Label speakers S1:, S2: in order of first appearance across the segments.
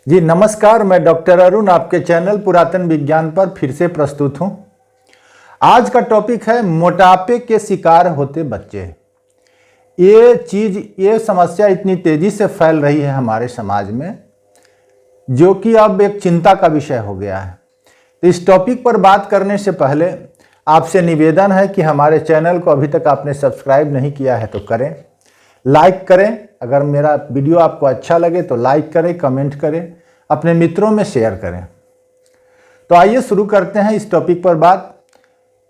S1: जी नमस्कार, मैं डॉक्टर अरुण आपके चैनल पुरातन विज्ञान पर फिर से प्रस्तुत हूं। आज का टॉपिक है मोटापे के शिकार होते बच्चे। ये समस्या इतनी तेजी से फैल रही है हमारे समाज में, जो कि अब एक चिंता का विषय हो गया है। तो इस टॉपिक पर बात करने से पहले आपसे निवेदन है कि हमारे चैनल को अभी तक आपने सब्सक्राइब नहीं किया है तो करें, लाइक करें। अगर मेरा वीडियो आपको अच्छा लगे तो लाइक करें, कमेंट करें, अपने मित्रों में शेयर करें। तो आइए शुरू करते हैं इस टॉपिक पर बात।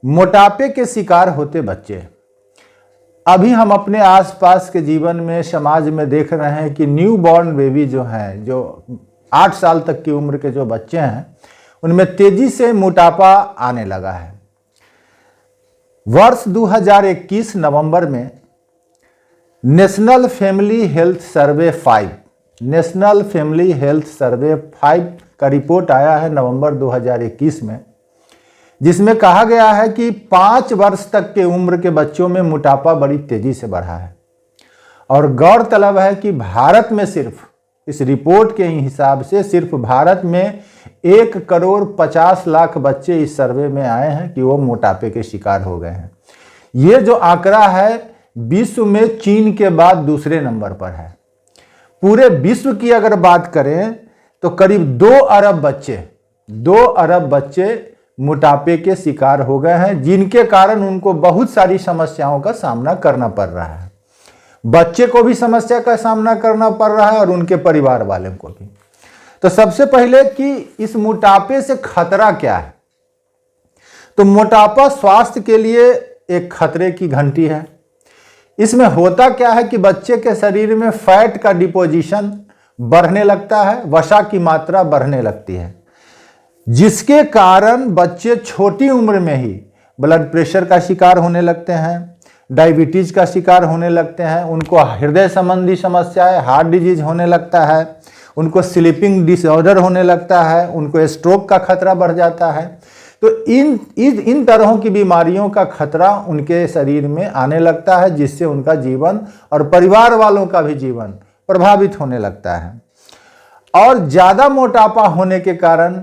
S1: मोटापे के शिकार होते बच्चे। अभी हम अपने आसपास के जीवन में, समाज में देख रहे हैं कि न्यू बॉर्न बेबी जो हैं, जो 8 साल तक की उम्र के जो बच्चे हैं, उनमें तेजी से मोटापा आने लगा है। वर्ष 2021 नवंबर में नेशनल फैमिली हेल्थ सर्वे 5 का रिपोर्ट आया है नवंबर 2021 में, जिसमें कहा गया है कि 5 वर्ष तक के उम्र के बच्चों में मोटापा बड़ी तेजी से बढ़ा है। और गौरतलब है कि भारत में सिर्फ, इस रिपोर्ट के हिसाब से सिर्फ भारत में 1,50,00,000 बच्चे इस सर्वे में आए हैं कि वो मोटापे के शिकार हो गए हैं। ये जो आंकड़ा है विश्व में चीन के बाद दूसरे नंबर पर है। पूरे विश्व की अगर बात करें तो करीब 2 अरब बच्चे मोटापे के शिकार हो गए हैं, जिनके कारण उनको बहुत सारी समस्याओं का सामना करना पड़ रहा है। बच्चे को भी समस्या का सामना करना पड़ रहा है और उनके परिवार वाले को भी। तो सबसे पहले कि इस मोटापे से खतरा क्या है। तो मोटापा स्वास्थ्य के लिए एक खतरे की घंटी है। इसमें होता क्या है कि बच्चे के शरीर में फैट का डिपोजिशन बढ़ने लगता है, वसा की मात्रा बढ़ने लगती है, जिसके कारण बच्चे छोटी उम्र में ही ब्लड प्रेशर का शिकार होने लगते हैं, डायबिटीज का शिकार होने लगते हैं, उनको हृदय संबंधी समस्याएं, हार्ट डिजीज होने लगता है, उनको स्लीपिंग डिसऑर्डर होने लगता है, उनको स्ट्रोक का खतरा बढ़ जाता है। तो इन तरहों की बीमारियों का खतरा उनके शरीर में आने लगता है, जिससे उनका जीवन और परिवार वालों का भी जीवन प्रभावित होने लगता है। और ज़्यादा मोटापा होने के कारण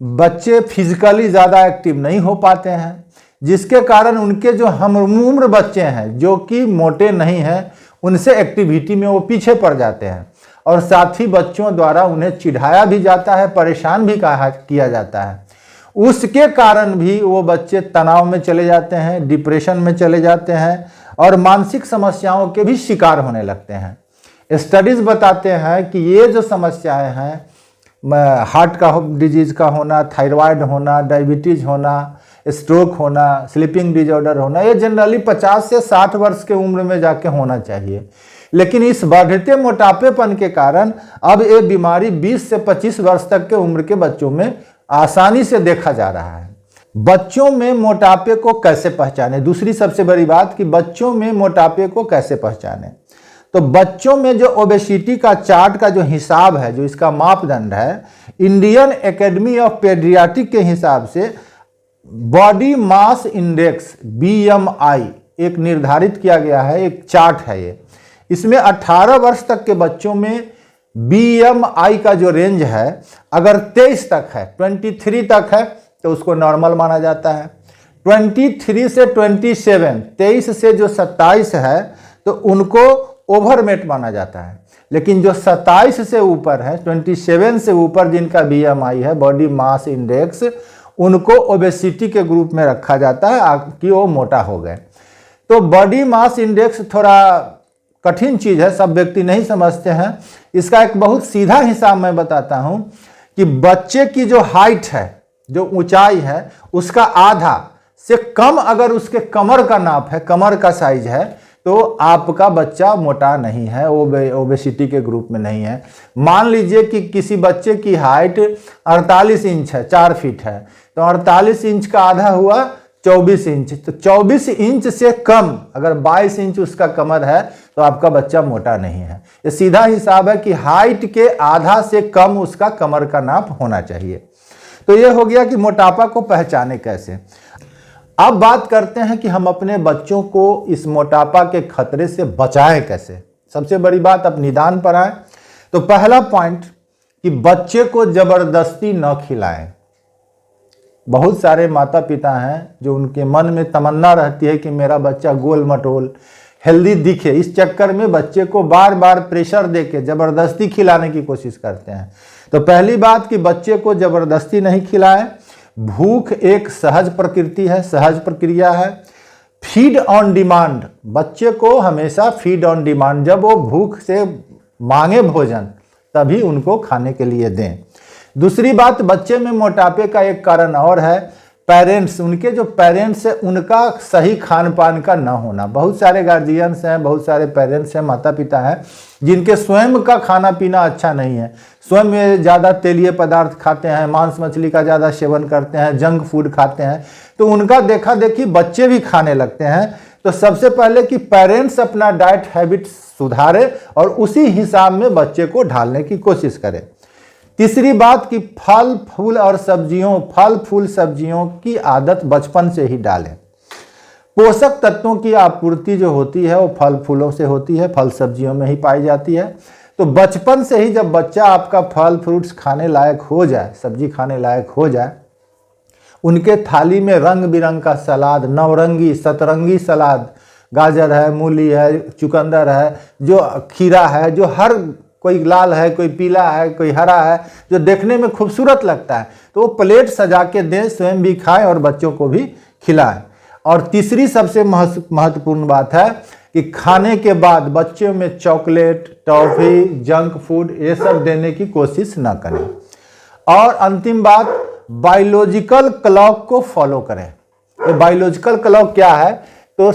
S1: बच्चे फिजिकली ज़्यादा एक्टिव नहीं हो पाते हैं, जिसके कारण उनके जो हम उम्र बच्चे हैं जो कि मोटे नहीं हैं, उनसे एक्टिविटी में वो पीछे पड़ जाते हैं। और साथ ही बच्चों द्वारा उन्हें चिढ़ाया भी जाता है, परेशान भी किया जाता है। उसके कारण भी वो बच्चे तनाव में चले जाते हैं, डिप्रेशन में चले जाते हैं और मानसिक समस्याओं के भी शिकार होने लगते हैं। स्टडीज बताते हैं कि ये जो समस्याएं हैं, हार्ट का डिजीज का होना, थायराइड होना, डायबिटीज होना, स्ट्रोक होना, स्लीपिंग डिसऑर्डर होना, ये जनरली 50 से 60 वर्ष के उम्र में जाके होना चाहिए। लेकिन इस बढ़ते मोटापेपन के कारण अब ये बीमारी 20 से 25 वर्ष तक के उम्र के बच्चों में आसानी से देखा जा रहा है। बच्चों में मोटापे को कैसे पहचाने? दूसरी सबसे बड़ी बात कि बच्चों में मोटापे को कैसे पहचाने। तो बच्चों में जो ओबेसिटी का चार्ट का जो हिसाब है, जो इसका मापदंड है, इंडियन एकेडमी ऑफ पेडियाट्रिक के हिसाब से बॉडी मास इंडेक्स BMI एक निर्धारित किया गया है, एक चार्ट है ये। इसमें 18 वर्ष तक के बच्चों में BMI का जो रेंज है, अगर 23 तक है, 23 तक है तो उसको नॉर्मल माना जाता है। 23 से 27, 23 से जो 27 है तो उनको ओवरवेट माना जाता है। लेकिन जो 27 से ऊपर है, 27 से ऊपर जिनका BMI है, बॉडी मास इंडेक्स, उनको ओबेसिटी के ग्रुप में रखा जाता है कि वो मोटा हो गए। तो बॉडी मास इंडेक्स थोड़ा कठिन चीज़ है, सब व्यक्ति नहीं समझते हैं। इसका एक बहुत सीधा हिसाब मैं बताता हूं कि बच्चे की जो हाइट है, जो ऊंचाई है, उसका आधा से कम अगर उसके कमर का नाप है, कमर का साइज है, तो आपका बच्चा मोटा नहीं है, ओबेसिटी के ग्रुप में नहीं है। मान लीजिए कि किसी बच्चे की हाइट 48 इंच है, 4 फीट है, तो 48 इंच का आधा हुआ 24 इंच। तो 24 इंच से कम अगर 22 इंच उसका कमर है तो आपका बच्चा मोटा नहीं है। ये सीधा हिसाब है कि हाइट के आधा से कम उसका कमर का नाप होना चाहिए। तो ये हो गया कि मोटापा को पहचाने कैसे। अब बात करते हैं कि हम अपने बच्चों को इस मोटापा के खतरे से बचाएं कैसे। सबसे बड़ी बात, अब निदान पर आए तो पहला पॉइंट कि बच्चे को जबरदस्ती न खिलाएं। बहुत सारे माता पिता हैं जो उनके मन में तमन्ना रहती है कि मेरा बच्चा गोल मटोल हेल्दी दिखे, इस चक्कर में बच्चे को बार बार प्रेशर देके जबरदस्ती खिलाने की कोशिश करते हैं। तो पहली बात कि बच्चे को जबरदस्ती नहीं खिलाएं। भूख एक सहज प्रकृति है, सहज प्रक्रिया है। फीड ऑन डिमांड, बच्चे को हमेशा फीड ऑन डिमांड, जब वो भूख से मांगे भोजन तभी उनको खाने के लिए दें। दूसरी बात, बच्चे में मोटापे का एक कारण और है पेरेंट्स, उनके जो पेरेंट्स है उनका सही खान पान का ना होना। बहुत सारे गार्जियंस हैं, बहुत सारे पेरेंट्स हैं, माता पिता हैं जिनके स्वयं का खाना पीना अच्छा नहीं है, स्वयं ज़्यादा तेलीय पदार्थ खाते हैं, मांस मछली का ज़्यादा सेवन करते हैं, जंक फूड खाते हैं, तो उनका देखा देखी बच्चे भी खाने लगते हैं। तो सबसे पहले कि पेरेंट्स अपना डाइट हैबिट सुधारे और उसी हिसाब में बच्चे को ढालने की कोशिश करें। तीसरी बात कि फल फूल सब्जियों की आदत बचपन से ही डालें। पोषक तत्वों की आपूर्ति जो होती है वो फल फूलों से होती है, फल सब्जियों में ही पाई जाती है। तो बचपन से ही जब बच्चा आपका फल फ्रूट्स खाने लायक हो जाए, सब्जी खाने लायक हो जाए, उनके थाली में रंग बिरंग का सलाद, नवरंगी सतरंगी सलाद, गाजर है, मूली है, चुकंदर है, जो खीरा है, जो हर कोई लाल है, कोई पीला है, कोई हरा है, जो देखने में खूबसूरत लगता है, तो वो प्लेट सजा के दें, स्वयं भी खाएं और बच्चों को भी खिलाएं। और तीसरी सबसे महत्वपूर्ण बात है कि खाने के बाद बच्चों में चॉकलेट, टॉफी, जंक फूड ये सब देने की कोशिश ना करें। और अंतिम बात, बायोलॉजिकल क्लॉक को फॉलो करें। तो बायोलॉजिकल क्लॉक क्या है? तो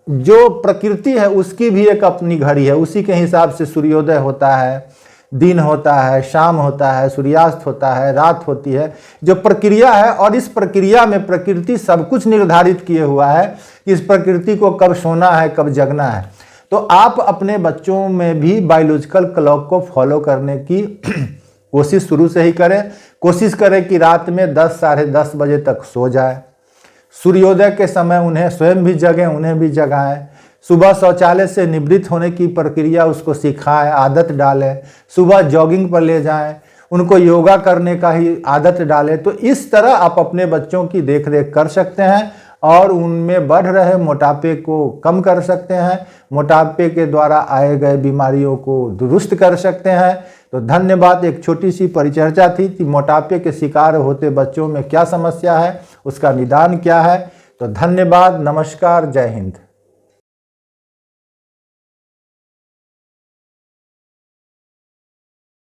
S1: जो प्रकृति है उसकी भी एक अपनी घड़ी है, उसी के हिसाब से सूर्योदय होता है, दिन होता है, शाम होता है, सूर्यास्त होता है, रात होती है, जो प्रक्रिया है। और इस प्रक्रिया में प्रकृति सब कुछ निर्धारित किए हुआ है कि इस प्रकृति को कब सोना है, कब जगना है। तो आप अपने बच्चों में भी बायोलॉजिकल क्लॉक को फॉलो करने की कोशिश शुरू से ही करें। कोशिश करें कि रात में 10 साढ़े 10 बजे तक सो जाए। सूर्योदय के समय उन्हें स्वयं भी जगें, उन्हें भी जगाएं। सुबह शौचालय से निवृत्त होने की प्रक्रिया उसको सिखाएं, आदत डालें। सुबह जॉगिंग पर ले जाएं, उनको योगा करने का ही आदत डालें। तो इस तरह आप अपने बच्चों की देखरेख कर सकते हैं और उनमें बढ़ रहे मोटापे को कम कर सकते हैं, मोटापे के द्वारा आए गए बीमारियों को दुरुस्त कर सकते हैं। तो धन्यवाद। एक छोटी सी परिचर्चा थी कि मोटापे के शिकार होते बच्चों में क्या समस्या है, उसका निदान क्या है। तो धन्यवाद, नमस्कार, जय हिंद।